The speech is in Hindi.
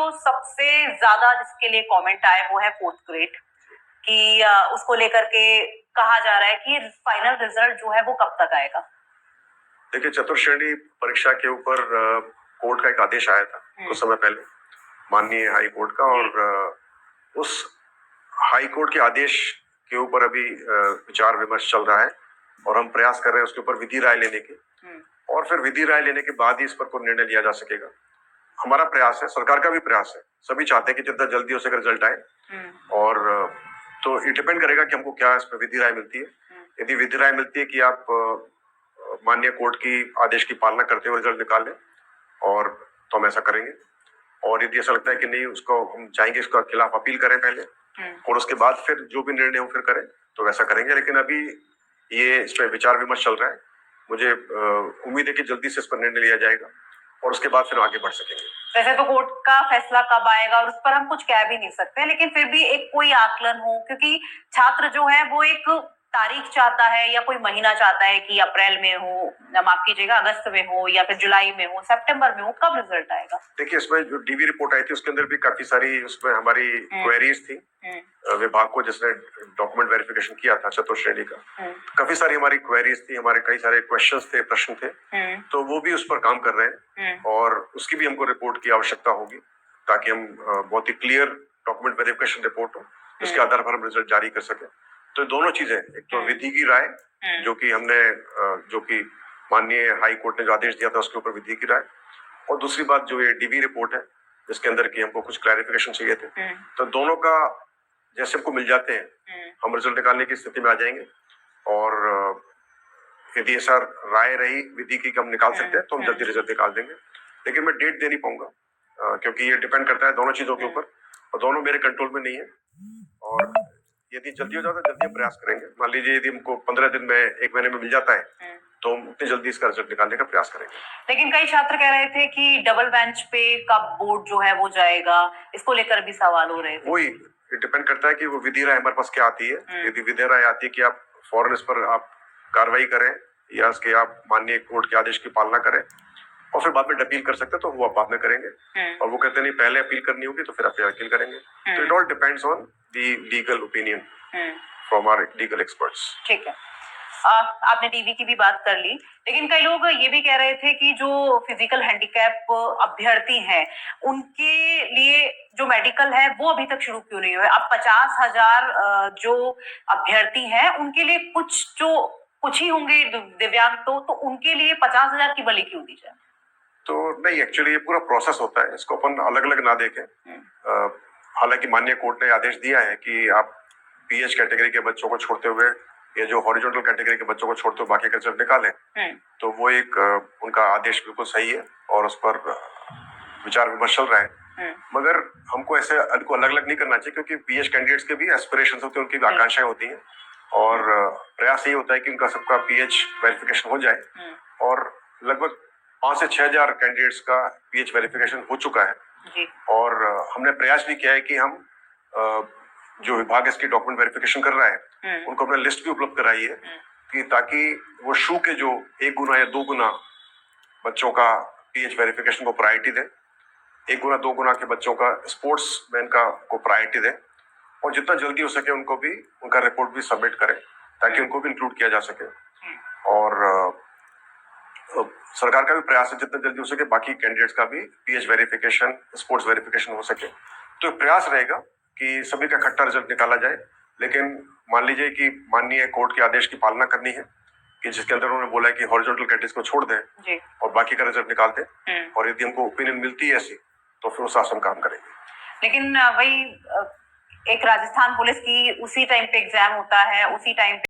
जो सबसे ज्यादा जिसके लिए कमेंट आए वो है फोर्थ ग्रेड कि उसको लेकर के कहा जा रहा है कि फाइनल रिजल्ट जो है वो कब तक आएगा। देखिए, चतुर्श्रेणी परीक्षा के ऊपर कोर्ट का एक आदेश आया था कुछ समय पहले, माननीय हाई कोर्ट का, और उस हाई कोर्ट के आदेश के ऊपर अभी विचार विमर्श चल रहा है और हम प्रयास कर रहे हैं उसके ऊपर विधि राय लेने की, और फिर विधि राय लेने के बाद ही इस पर कोई निर्णय लिया जा सकेगा। हमारा प्रयास है, सरकार का भी प्रयास है, सभी चाहते हैं कि जितना जल्दी हो सके रिजल्ट आए, और तो ये डिपेंड करेगा कि हमको क्या इस पर विधि राय मिलती है। यदि विधि राय मिलती है कि आप माननीय कोर्ट की आदेश की पालना करते हुए रिजल्ट निकालें, और तो हम ऐसा करेंगे। और यदि ऐसा लगता है कि नहीं, उसको हम चाहेंगे इसका खिलाफ अपील करें पहले, और उसके बाद फिर जो भी निर्णय हो फिर करें, तो वैसा करेंगे। लेकिन अभी ये इस पर विचार विमर्श चल रहा है, मुझे उम्मीद है कि जल्दी से इस पर निर्णय लिया जाएगा और उसके बाद फिर आगे बढ़ सकेंगे। वैसे तो कोर्ट का फैसला कब आएगा और उस पर हम कुछ कह भी नहीं सकते, लेकिन फिर भी एक कोई आकलन हो, क्योंकि छात्र जो है वो एक तारीख चाहता है या कोई महीना चाहता है कि अप्रैल में हो, माफ कीजिएगा अगस्त में हो, या फिर जुलाई में हो, सितंबर में हो, कब रिजल्ट आएगा? देखिए, इसमें जो डीवी रिपोर्ट आई थी उसके अंदर भी काफी सारी उसमें हमारी क्वेरीज थी विभाग को, जिसने डॉक्यूमेंट वेरिफिकेशन किया था चतुर्श्रेणी का। काफी सारी हमारी क्वेरीज थी, हमारे कई सारे क्वेश्चंस थे, प्रश्न थे, तो वो भी उस पर काम कर रहे हैं और उसकी भी हमको रिपोर्ट की आवश्यकता होगी, ताकि हम बहुत ही क्लियर डॉक्यूमेंट वेरिफिकेशन रिपोर्ट हो, जिसके आधार पर हम रिजल्ट जारी कर सके। तो दोनों चीजें, एक तो विधि की राय जो कि हमने जो कि माननीय हाई कोर्ट ने जो आदेश दिया था उसके ऊपर विधि की राय, और दूसरी बात जो ये डीवी रिपोर्ट है जिसके अंदर की हमको कुछ क्लैरिफिकेशन चाहिए थे, तो दोनों का जैसे हमको मिल जाते हैं हम रिजल्ट निकालने की स्थिति में आ जाएंगे। और यदि ऐसा राय रही विधि की हम निकाल सकते हैं तो हम जल्दी रिजल्ट निकाल देंगे। लेकिन मैं डेट दे नहीं पाऊंगा, क्योंकि ये डिपेंड करता है दोनों चीजों के ऊपर, और दोनों मेरे कंट्रोल में नहीं है। और यदि जल्दी हो जाता है जल्दी हम प्रयास करेंगे। मान लीजिए यदि हमको 15 दिन में, 1 महीने में मिल जाता है, तो हम उतनी जल्दी इसका रिजल्ट निकालने का प्रयास करेंगे। लेकिन कई छात्र कह रहे थे कि डबल बेंच पे कब बोर्ड जो है वो जाएगा, इसको लेकर भी सवाल हो रहे थे। वही डिपेंड करता है कि वो विधि राय हमारे पास क्या आती है। यदि विधि राय आती है कि आप फौरन इस पर आप कार्रवाई करें या इसके आप माननीय कोर्ट के आदेश की पालना करें और फिर बाद में अपील कर सकते हैं, तो वो आप बाद में करेंगे। और वो कहते नहीं पहले अपील करनी होगी तो फिर आप अपील करेंगे। तो it all depends on the legal opinion from our legal experts. ठीक है, आपने डीवी की भी बात कर ली, लेकिन कई लोग ये भी कह रहे थे कि जो फिजिकल हैंडीकैप अभ्यर्थी हैं उनके लिए जो मेडिकल है वो अभी तक शुरू क्यों नहीं हुआ? अब 50,000 जो अभ्यर्थी हैं उनके लिए कुछ ही होंगे दिव्यांग, तो उनके लिए 50,000 की बलि क्यों दी जाए? तो नहीं, एक्चुअली ये पूरा प्रोसेस होता है, इसको अपन अलग अलग ना देखें। हालांकि माननीय कोर्ट ने आदेश दिया है कि आप पीएच कैटेगरी के बच्चों को छोड़ते हुए या जो हॉरिजॉन्टल कैटेगरी के बच्चों को छोड़ते हुए बाकी का रिजल्ट निकालें, तो वो एक उनका आदेश बिल्कुल सही है और उस पर विचार विमर्श चल रहा है। मगर हमको ऐसे इनको अलग अलग नहीं करना चाहिए, क्योंकि पीएच कैंडिडेट्स के भी एस्पिरेशंस होते हैं, उनकी भी आकांक्षाएं होती हैं, और प्रयास यही होता है कि उनका सबका पीएच वेरिफिकेशन हो जाए। और लगभग 5 से 6,000 कैंडिडेट्स का पीएच वेरिफिकेशन हो चुका है और हमने प्रयास भी किया है कि हम जो विभाग इसकी डॉक्यूमेंट वेरिफिकेशन कर रहा है उनको अपना लिस्ट भी उपलब्ध कराई है, कि ताकि वो शू के जो 1 गुना या 2 गुना बच्चों का पीएच वेरिफिकेशन को प्रायोरिटी दे, 1 गुना 2 गुना के बच्चों का स्पोर्ट्स मैन का को प्रायोरिटी दे, और जितना जल्दी हो सके उनको भी उनका रिपोर्ट भी सबमिट करें ताकि उनको भी इंक्लूड किया जा सके। और सरकार का भी प्रयास है जितना जल्दी हो सके बाकी कैंडिडेट्स का भी पीएच वेरिफिकेशन, स्पोर्ट्स वेरिफिकेशन हो सके। तो प्रयास रहेगा कि सभी का इकट्ठा रिजल्ट निकाला जाए। लेकिन मान लीजिए कि माननीय कोर्ट के आदेश की पालना करनी है, कि जिसके अंदर उन्होंने बोला है कि हॉरिजॉन्टल कैटेगरीज को छोड़ दें और बाकी का रिजल्ट निकाल दें, और यदि हमको ओपिनियन मिलती है ऐसी, तो फिर उस हिसाब से हम काम करेंगे। लेकिन वही एक राजस्थान पुलिस की उसी टाइम पे एग्जाम होता है, उसी टाइम